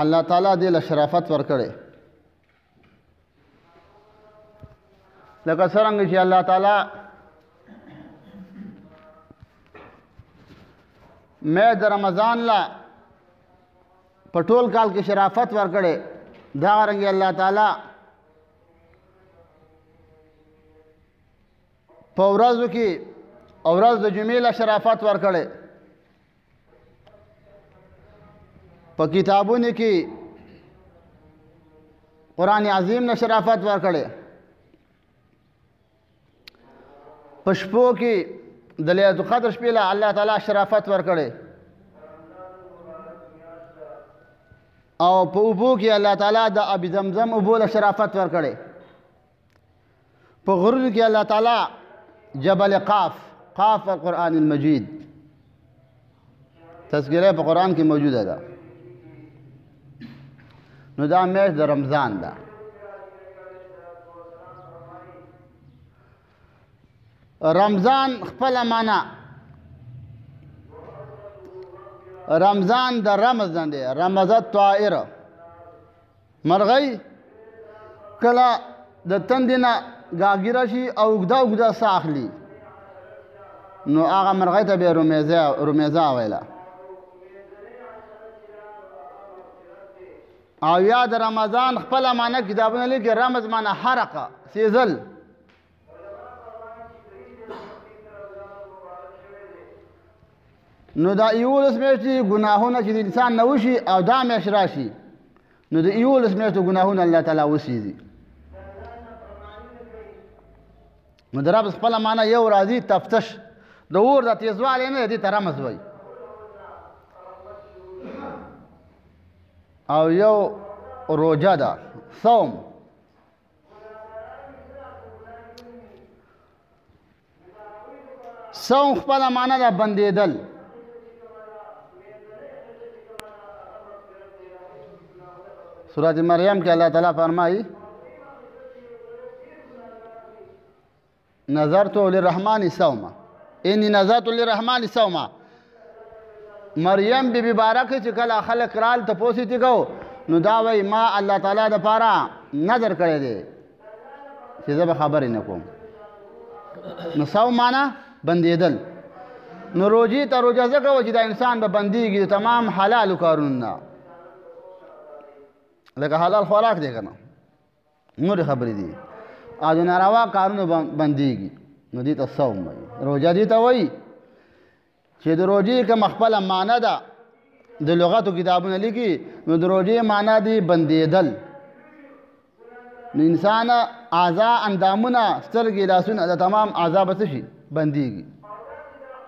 الله تعالی دې له شرافت ورکړي لکه څرنګه چې الله تعالی مې د رمضان لا په ټول کال کې شرافت ورکړي دا رنګ الله تعالی په ورځو کې ورځ د جمعې له شرافت ورکړي په کتابونو کې قرآن عظیم نه شرافت ورکړي په شپو کې د لیلة القدر شپې له الله تعالی شرافت ورکړي او په اوبو کې الله تعالی د اب زمزم اوبو له شرافت ورکړي په غرونو کې الله تعالی جبل قاف القرآن المجید تذکره په قرآن کې موجوده ده نو دا میاشت د رمضان ده رمضان خپل معنا رمضان د رمز نه دی رمزت طائر مرغۍ کله د تندې نه ګاګیره شي او اوږده ساه اخلي نو هغه مرغۍ ته به رمیزه ویله او یا د رمضان خپل معنا کتابونه لیکي رمز معنا حرقه سیزل نو دا 11 میاشتې ګناهونه چې د انسان نه وشي او دا میاشت راشي نو د 11 میاشتو ګناهونه الله تعالی وسیږي نو د رب خپل معنا یو راځي تفتش د اور د تیزوالی نه دې ته رمز وایي او یو روجه ده صوم خپل معنا ده بندېدل سورۃ مریم کې الله تعالی فرمایي نظرت للرحمن صوما انی نظرت للرحمن صوما مریم بی مبارک چې کله خلق رال ته پوسیتی کو نو دا وای ما الله تعالی د پاره نظر کړی دی چې زه به خبرې نه کوم نو صوم معنا بندېدل نو روزي ته روزه ځکه و چې دا انسان به بندېږي تمام حلال کارونه لکه حلال خوراک دی کنه نور خبرې دي او د ناروا کارونه بندېږي نو دې ته صوم وایي روزه دې ته وایي چې د روزې کوم خپل معنا ده د لغاتو کتابونه لیکي نو د روزې معنا دی بندېدل نو انسان اعضا اندامونه سترګې لاسونه د تمام اعضا به څه شي بندېږي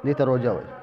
دې ته روزه وایي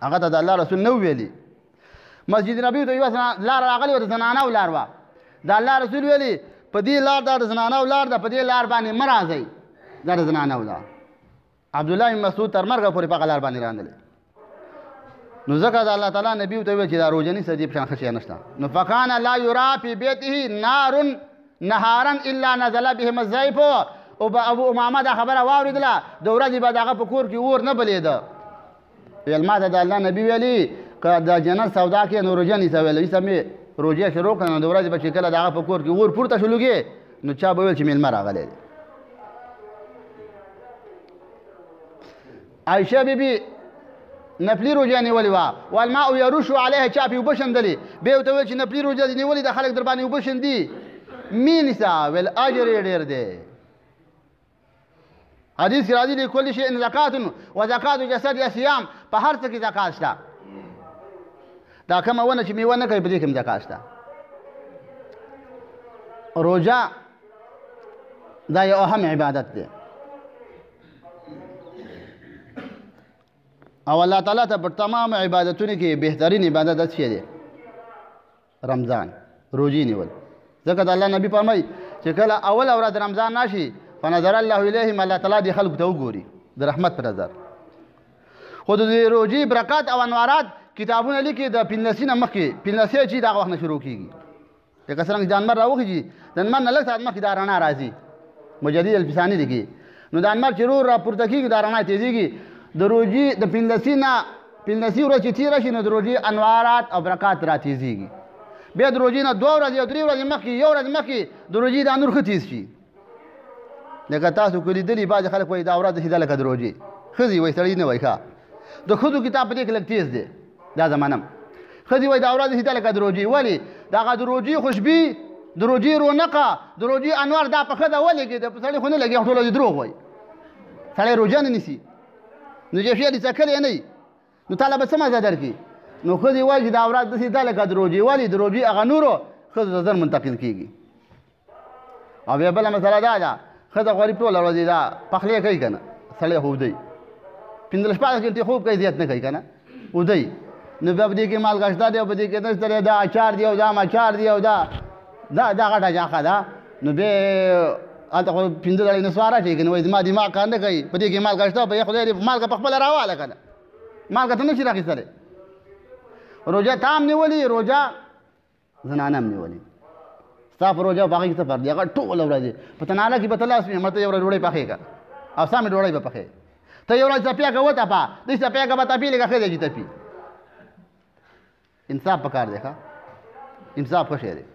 هغه ته د الله رسول نه ویلي مسجد نبوي ته یوه لار راغلې وه د زنانهو لار وه د الله رسول ویلي په دې لار دا د زنانهو لار ده په دې لار باندې مه راځئ دا د زنانهو لار عبدالله بن مسعود تر مرګه پورې په هغه لار باندې راندلې نو ځکه د الله تعالی نبي ورته وویل چې دا روژه نیسه دې په شان ښه شی نشته نو فکان لا یرا فی بیته نار نهارا الا نزل بهم الزیف او ابو امامه دا خبره واورېدله د ورځې به د هغه په کور کې اور نه بلېده ویل ما ته د الله نبي ویلي که د جنت سودا کې نو روژه نیسه ویل ایسه مې روژه شروع کړه نو د ورځې به چې کله د هغه په کور کې اور پورته شو لږې نو چا به ویل چې میلمه راغلی دی عایشه بیبي نفلي روژه نیولې وه والماء یروش علیها چا پې اوبه شیندلې بیا یې ورته ویل چې نفلي روژه دې نیولې ده خلک در باندې اوبه شیندي مې نیسه ویل اجر یې ډېر دی حدیث کې راځي لکل شیء زکات و زکات جسد یا صیام په هر څه کې زکات شته دا کومه ونه چې میوه نه کوي په دې کې هم زکات شته روژه دا یو اهم عبادت دی او الله تعالی ته په تمام عبادتونو کې بهترین عبادت څه دی رمضان روزي نیول ځکه د الله نبی فرمایي چې کله اول ورځ رمضان راشي فنظر الله الیهم الله تعالی دې خلکو ته وګوري د رحمت په نظر خو د روزي برکات او انوارات کتابونه لیکي د 15 نه مخکې 15 چې دغه وخت نه شروع کیږي لکه څنګه جانمر راوخیږي د انمر نه لږ ساعت مخکې دا رڼا راځي مجدد الفساني لیکي نو د انمر چې را پورته کیږي دا رڼا تیزیږي د روزي د 15 نه 15 ورځې چې تېره شي نو د روزي انوارات او برکات را تیزیږي بیا د روزي نه 2 ورځې او 3 ورځې مخکې یو ورځ مخکې د روزي دا نور ښه تیز شي لکه تاسو که لیدلي بعضې خلک وایي دا ورځ داسې ده لکه د روژې ښځې وایي سړی نه وایي ښه د ښځو کتاب په دې کې لږ تیز دی دا زمانه ښځې وایي دا ورځ داسې ده لکه د روژې ولې د هغه د روژې خوشبي د روژې رونقه د روژې انوار دا په ښځه ولګېد په سړي خو نه لګي ټوله دې دروغ وایي سړی روژه نه نیسي نو چې شی دې څکلی نه وي نو تاله به څه مزه درکړي نو ښځې وایي چې دا ورځ داسې ده لکه د روژې ولې د روژې هغه نورو ښځو ته زر منتقل کېږي او بیا بله مسله دا ده ښځه غریب ټوله ورځ دا پخلی کوي که نه سړی خو ودی 15 غنټې خوب کوي زیات نه کوي که نه ودی نو بیا په دې کې مالګه شته دی او په دې کې نشته دی دا اچار دی او دا مچار دی او دا غټه جاخه ده نو بیا هلته خو 15 ځلې نسواره شي که نه وایي زما دماغ کار نه کوي په دې کې مالګه شته په خدای دې مالګه په خپله راواله که نه مالګه ته نه شي راخیستلی روژه تا هم نیولي روژه زنانه هم نیولي ستا په روژه په هغې کې څه فرق دی هغه ټوله ورځ په تناله کې به ته لاس وي مړه ته یو ورځ ډوډۍ پخې کړه او سمې ډوډۍ به پخې ته یو ورځ څپیا که وتپه دې څپیا که به تپي لکه ښه دی چې تپي انصاف پکار دی ښه انصاف ښه شی دی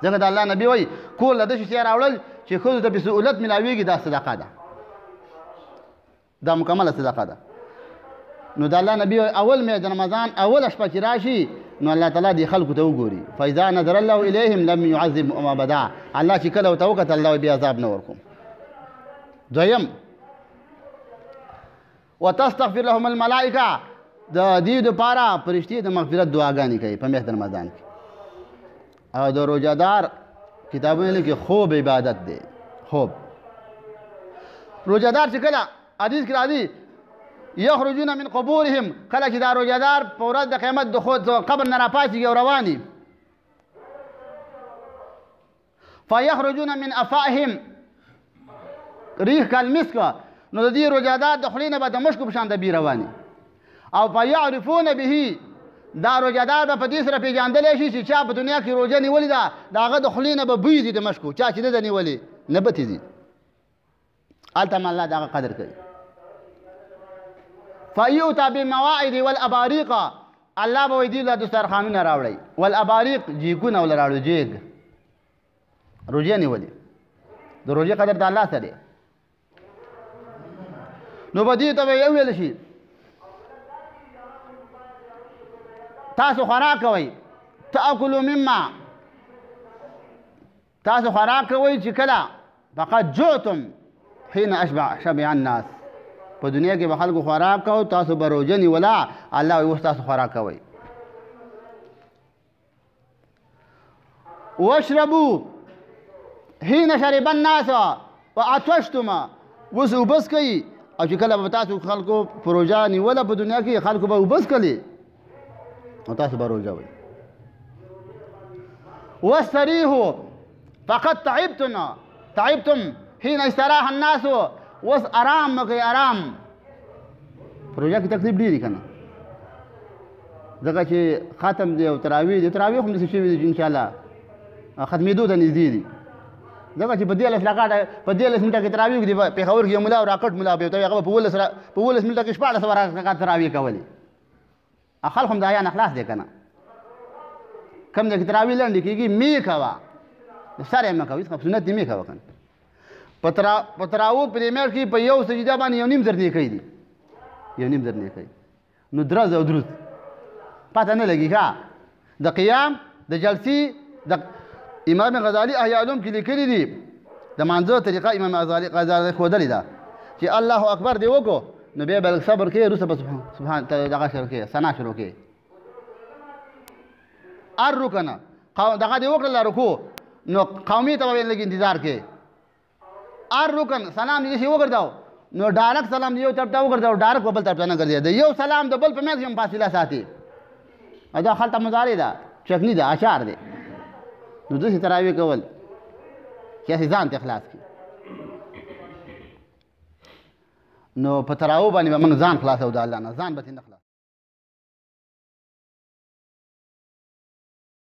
ځکه د الله نبي وایي کور له داسې شی راوړل چې ښځو ته پې سهولت میلاویږي دا صدقه ده دا مکمله صدقه ده نو د الله نبي اول مې د رمضان اول شپه چې راشي نو الله تعالی دې خلکو ته وګوري فاذا نظر الله الیهم لم يعذبهم ابدا الله چې کله ورته وکتل الله بیا عذاب نه ورکوم دویم وتستغفر لهم الملائکه د دې دپاره فرشتې د مغفرت دعاګانې کوي په میاشت رمضان کې او د روژهدار کتابونه لیکي خوب عبادت دی خوب روژهدار چې کله حدیث کې راځي یخرجون من قبورهم کله چې دا روژهدار په ورځ د قیامت د خود قبر نه راپاڅېږي او رواني فیخرجون من افائهم ریح کالمسک نو د دې روژهدار د خولې نه به د مشکو په شان د بي رواني او فیعرفون به دا روژهدار به په دې سره پېژندلی شي چې چا په دنیا کې روژه نیولې ده د هغه د خولې نه به بوی ځي د مشکو چا چې نه ده نیولې نه به تېځي هلته هم الله د هغه قدر کوي فیؤتی بالمواعظ والاباریق الله به وایي دوی له دسترخوانونه راوړئ والاباریق جیګونه ول راوړي جیګ روژه نیولې د روژې قدر د الله سره دی نو به دې ته به یې وویل شي تاسو خوراک کوئ تاکلوا مما تاسو خوراک کوئ چې کله فقد جعتم حين شبع الناس په دنیا کې به خلکو خوراک کوو تاسو به روژه نیوله الله وایي اوس تاسو خوراک کوئ واشربوا حين شرب الناس وعطشتم اوس اوبه څښئ او چې کله به تاسو خلکو په روژه نیوله په دنیا کې خلکو به اوبه څښلې او تاسو به روژه وئ. واستریحوا فقد تعبتم حين استراح الناس. اوس آرام مه کوئ، آرام. په روژه کې تکلیف ډېر که نه، ځکه چې ختم دی او تراویح دی. تراویح هم داسې شوي دي چې انشاءالله ختمېدو ته نږدې دي، ځکه چې په 13 منټه کې تراویح دي. پېښور کې یو ملا او راکټ ملا به ته هغه په 15 منټه کې 1400 رکعات تراویح کولې. خلک هم د حیا نه خلاص دی که نه. کوم ځای کې تراویح لنډې کېږي مې کوه، سر یې مه کوه، سنت دې مې کوه که نه. په تراویح په دې میاشت کې په یو سجده باندې 1.5 زره نیکۍ دي، 1.5 زره نیکۍ. نو درز او درود پته نه لګي ښه. د قیام د جلسې د امام غزالي احیاء علوم کې لیکلي دي د مانځه طریقه امام غزالي ښودلې ده چې الله اکبر دې وکړو نو بیا به صبر کوې، وروسته به سبحان دغه شروع کوې، ثنا شروع کوې. هر رکنه دغه دې وکړله رکوع نو قومي ته به لږ انتظار کوې. هر رکن سلام دې شي وګرځاو نو ډایرکټ سلام دې یو طرف ته وګرځاو، ډایرکټ په بل طرف ته نه ګرځې. د یو سلام د بل په منځ کې هم فاصله ساتي. دا خلطه مضارع ده، چکني ده، اشعار دی. نو داسې تراویح کول چې هسې ځان ته اخلاص کړي. نو په تراویح باندې به موږ ځان خلاصو د الله نه، ځان به ترې نه خلاص.